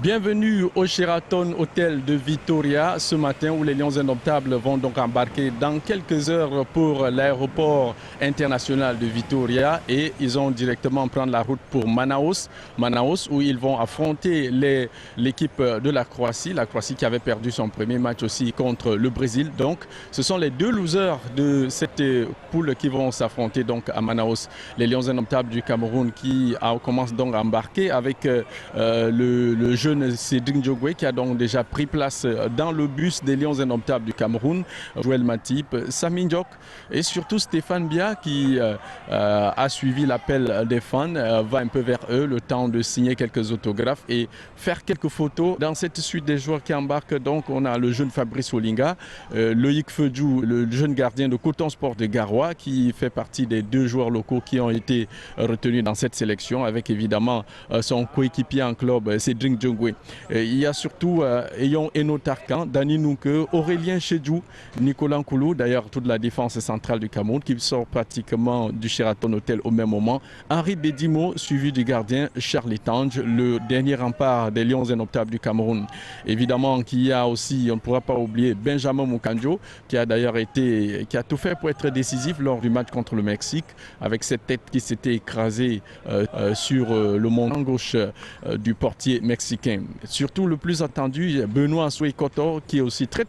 Bienvenue au Sheraton Hotel de Vitoria ce matin où les Lions Indomptables vont donc embarquer dans quelques heures pour l'aéroport international de Vitoria et ils vont directement prendre la route pour Manaus où ils vont affronter l'équipe de la Croatie qui avait perdu son premier match aussi contre le Brésil. Donc ce sont les deux losers de cette poule qui vont s'affronter donc à Manaus. Les Lions Indomptables du Cameroun qui commencent donc à embarquer avec le jeune Cédric Njogoué qui a donc déjà pris place dans le bus des Lions Indomptables du Cameroun, Joël Matip, Sami Ndiok et surtout Stéphane Bia qui a suivi l'appel des fans, va un peu vers eux le temps de signer quelques autographes et faire quelques photos. Dans cette suite des joueurs qui embarquent, donc on a le jeune Fabrice Olinga, Loïc Feudjou, le jeune gardien de Coton Sport de Garoua qui fait partie des deux joueurs locaux qui ont été retenus dans cette sélection avec évidemment son coéquipier en club Cédric Njogoué. Il y a surtout Eyon Eno Tarkan, Dani Nunke, Aurélien Chedjou, Nicolas Nkoulou, d'ailleurs toute la défense centrale du Cameroun qui sort pratiquement du Sheraton Hotel au même moment. Henri Bedimo, suivi du gardien Charlie Tange, le dernier rempart des Lions Indomptables du Cameroun. Évidemment qu'il y a aussi, on ne pourra pas oublier Benjamin Moukandjo qui a d'ailleurs qui a tout fait pour être décisif lors du match contre le Mexique avec cette tête qui s'était écrasée sur le montant gauche du portier mexicain. Surtout le plus attendu, Benoît Souekoto, qui est aussi très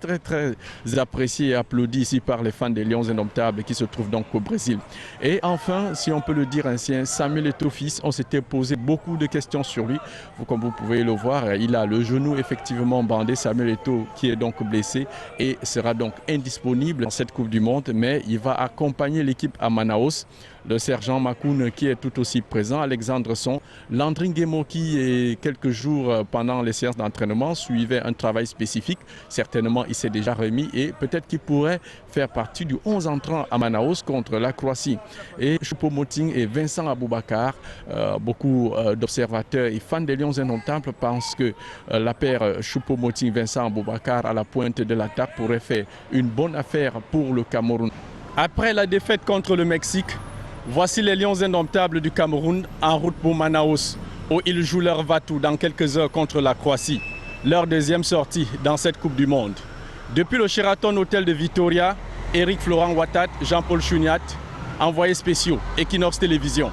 apprécié et applaudi ici par les fans des Lions Indomptables qui se trouvent donc au Brésil. Et enfin, si on peut le dire ainsi, Samuel Eto'o-Fils, on s'était posé beaucoup de questions sur lui. Comme vous pouvez le voir, il a le genou effectivement bandé, Samuel Eto'o qui est donc blessé et sera donc indisponible dans cette Coupe du Monde, mais il va accompagner l'équipe à Manaus. Le sergent Makoun qui est tout aussi présent, Alexandre Son, Landry Nguemo qui quelques jours pendant les séances d'entraînement suivait un travail spécifique. Certainement il s'est déjà remis et peut-être qu'il pourrait faire partie du 11 entrant à Manaus contre la Croatie. Et Choupo-Moting et Vincent Aboubakar, beaucoup d'observateurs et fans des Lions Indomptables pensent que la paire Choupo-Moting-Vincent Aboubakar à la pointe de l'attaque pourrait faire une bonne affaire pour le Cameroun. Après la défaite contre le Mexique, voici les Lions Indomptables du Cameroun en route pour Manaus, où ils jouent leur va-tout dans quelques heures contre la Croatie. Leur deuxième sortie dans cette Coupe du Monde. Depuis le Sheraton Hotel de Vitoria, Éric Florent Ouattat, Jean-Paul Chouniat, envoyés spéciaux, Equinox Télévision.